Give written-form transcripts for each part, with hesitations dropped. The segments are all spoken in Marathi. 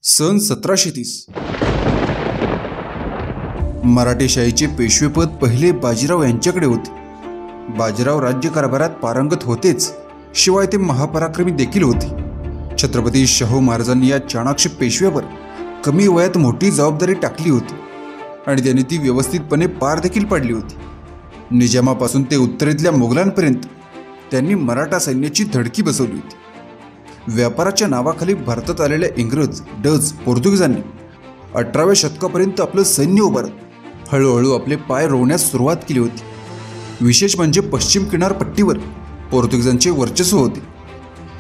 सन 1730 मराठेशाहीचे पेशवेपद पहिले बाजीराव यांच्याकडे होते। बाजीराव राज्यकारभारात पारंगत होतेच, शिवाय ते महापराक्रमी देखील होते। छत्रपती शाहू महाराजांनी या चाणाक्ष पेशव्यावर कमी वयात मोठी जबाबदारी टाकली होती आणि त्यांनी ती व्यवस्थितपणे पार देखील पाडली होती। निजामापासून ते उत्तरेतल्या मोगलांपर्यंत त्यांनी मराठा सैन्याची धडकी बसवली होती। व्यापाराच्या नावाखाली भारतात आलेल्या इंग्रज, डच, पोर्तुगीजांनी 18व्या शतकापर्यंत आपलं सैन्य उभारत हळूहळू आपले पाय रोवण्यास सुरुवात केली होती। विशेष म्हणजे पश्चिम किनारपट्टीवर पोर्तुगीजांचे वर्चस्व होते।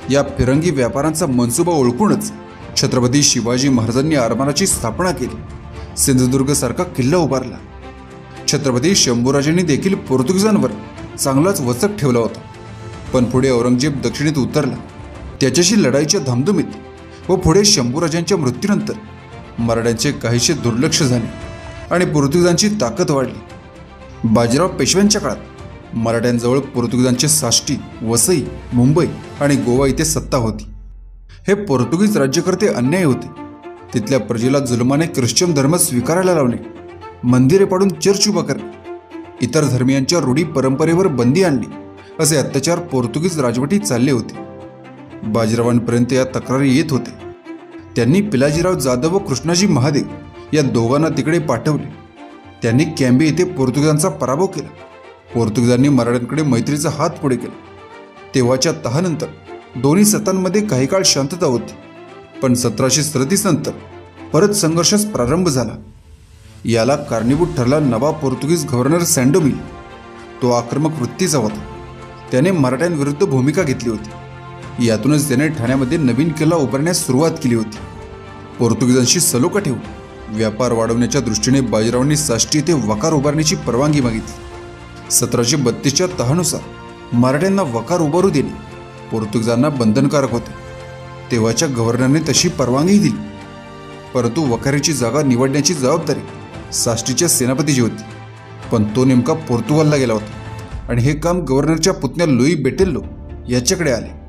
या फिरंगी व्यापारांचा मनसुबा ओळखूनच छत्रपती शिवाजी महाराजांनी आरमाराची स्थापना केली, सिंधुदुर्गसारखा किल्ला उभारला। छत्रपती शंभूराजांनी देखील पोर्तुगीजांवर चांगलाच वचक ठेवला होता, पण पुढे औरंगजेब दक्षिणेत उतरला। त्याच्याशी लढाईच्या धामधुमीत व पुढे शंभूराजांच्या मृत्यूनंतर मराठ्यांचे काहीसे दुर्लक्ष झाले आणि पोर्तुगीजांची ताकद वाढली। बाजीराव पेशव्यांच्या काळात मराठ्यांजवळ पोर्तुगीजांचे साष्टी, वसई, मुंबई आणि गोवा इथे सत्ता होती। हे पोर्तुगीज राज्यकर्ते अन्यायी होते। तिथल्या प्रजेला जुलमाने ख्रिश्चन धर्म स्वीकारायला लावणे, मंदिरे पाडून चर्च उभा करणे, इतर धर्मियांच्या रूढी परंपरेवर बंदी आणली, असे अत्याचार पोर्तुगीज राजवटीत चालले होते। बाजीरावांपर्यंत या तक्रारी येत होते। त्यांनी पिलाजीराव जाधव व कृष्णाजी महादेव या दोघांना तिकडे पाठवले। त्यांनी कॅम्बे येथे पोर्तुगीजांचा पराभव केला। पोर्तुगीजांनी मराठ्यांकडे मैत्रीचा हात पुढे केला। तेव्हाच्या तहानंतर दोन्ही सत्तांमध्ये काही काळ शांतता होती, पण 1737 नंतर परत संघर्षास प्रारंभ झाला। याला कारणीभूत ठरला नवा पोर्तुगीज गव्हर्नर सँडोमिल। तो आक्रमक वृत्तीचा होता। त्याने मराठ्यांविरुद्ध भूमिका घेतली होती। यातूनच त्याने ठाण्यामध्ये नवीन किल्ला उभारण्यास सुरुवात केली होती। पोर्तुगीजांशी सलोखा ठेवून व्यापार वाढवण्याच्या दृष्टीने बाजीरावांनी साष्टी येथे वकार उभारण्याची परवानगी मागितली। 1732च्या तहानुसार मराठ्यांना वकार उभारू देणे पोर्तुगीजांना बंधनकारक होते। तेव्हाच्या गव्हर्नरने तशी परवानगी दिली, परंतु वकारीची जागा निवडण्याची जबाबदारी साष्टीच्या सेनापतीची होती। पण तो नेमका पोर्तुगालला गेला होता आणि हे काम गव्हर्नरच्या पुतण्या लुई बेटेल्लो याच्याकडे आले।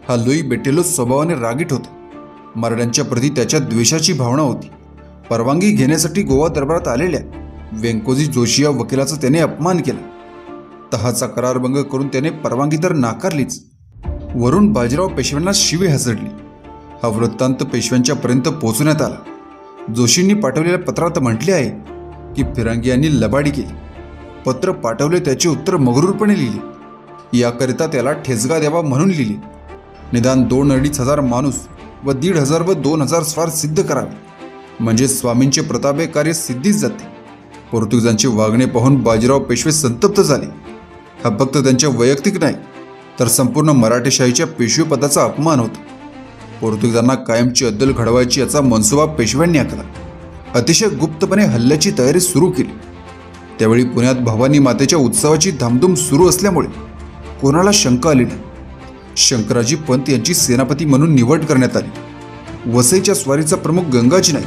हा लुई बेटेल्लो स्वभावाने रागीट होता। मराठ्यांच्या प्रती त्याच्या द्वेषाची भावना होती। परवानगी घेण्यासाठी गोवा दरबारात आलेल्या वेंकोजी जोशी या वकिलाचा त्याने अपमान केला। तहाचा करारभंग करून त्याने परवानगी तर नाकारलीच, वरून बाजीराव पेशव्यांना शिवी हासडली। हा वृत्तांत पेशव्यांच्या पर्यंत पोहोचवण्यात आला। जोशींनी पाठवलेल्या पत्रात म्हटले आहे की फिरंगी लबाडी केली। पत्र पाठवले त्याचे उत्तर मगरूरपणे लिहिले। याकरिता त्याला ठेचगा द्यावा म्हणून लिहिले। निदान 2-2.5 हजार माणूस व 1,500 व 2,000 स्वार सिद्ध करावे, म्हणजे स्वामींचे प्रतापे कार्य सिद्धीच जाते। पोर्तुगीजांचे वागणे पाहून बाजीराव पेशवे संतप्त झाले। हा फक्त त्यांच्या वैयक्तिक नाही, तर संपूर्ण मराठेशाहीच्या पेशवेपदाचा अपमान होता। पोर्तुगीजांना कायमची अद्दल घडवायची याचा मनसुबा पेशव्यांनी आखला। अतिशय गुप्तपणे हल्ल्याची तयारी सुरू केली। त्यावेळी पुण्यात भवानी मातेच्या उत्सवाची धामधूम सुरू असल्यामुळे कोणाला शंका आली नाही। शंकराजी पंत यांची सेनापती म्हणून निवड करण्यात आली। वसईच्या स्वारीचा प्रमुख गंगाजी नाही,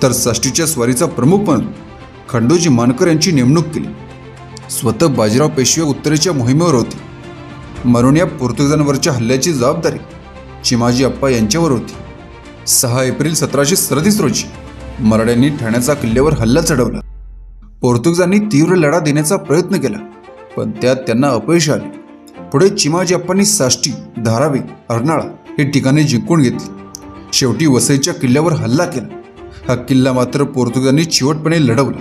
तर साष्टीच्या स्वारीचा प्रमुख म्हणून खंडोजी मानकर यांची नेमणूक केली। स्वतः बाजीराव पेशवे उत्तरेच्या मोहिमेवर होते, म्हणून या पोर्तुगीजांवरच्या हल्ल्याची जबाबदारी चिमाजी अप्पा यांच्यावर होती। 6 एप्रिल 1737 रोजी मराठ्यांनी ठाण्याचा किल्ल्यावर हल्ला चढवला। पोर्तुगीजांनी तीव्र लढा देण्याचा प्रयत्न केला, पण त्यात त्यांना अपयश आले। पुढे चिमाजी अप्पांनी साष्टी, धारावी, अर्नाळा हे ठिकाणे जिंकून घेतली। शेवटी वसईच्या किल्ल्यावर हल्ला केला। हा किल्ला मात्र पोर्तुगीजांनी चिवटपणे लढवला।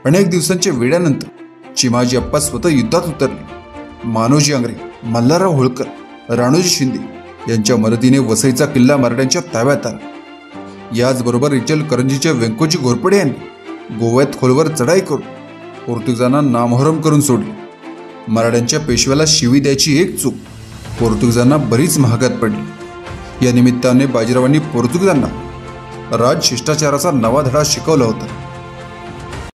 अनेक दिवसांच्या वेळानंतर चिमाजी अप्पा स्वतः युद्धात उतरले। मानोजी आंग्रे, मल्हारराव होळकर, राणोजी शिंदे यांच्या मदतीने वसईचा किल्ला मराठ्यांच्या ताब्यात आला। याचबरोबर इचलकरंजीच्या व्यंकोजी घोरपडे यांनी गोव्यात खोलवर चढाई करून पोर्तुगीजांना नामोहरम करून सोडले। मराठ्यांच्या पेशव्याला शिवी द्यायची एक चूक पोर्तुगीजांना बरीच महागात पडली। या निमित्ताने बाजीरावांनी पोर्तुगीजांना राजशिष्टाचाराचा नवा धडा शिकवला होता।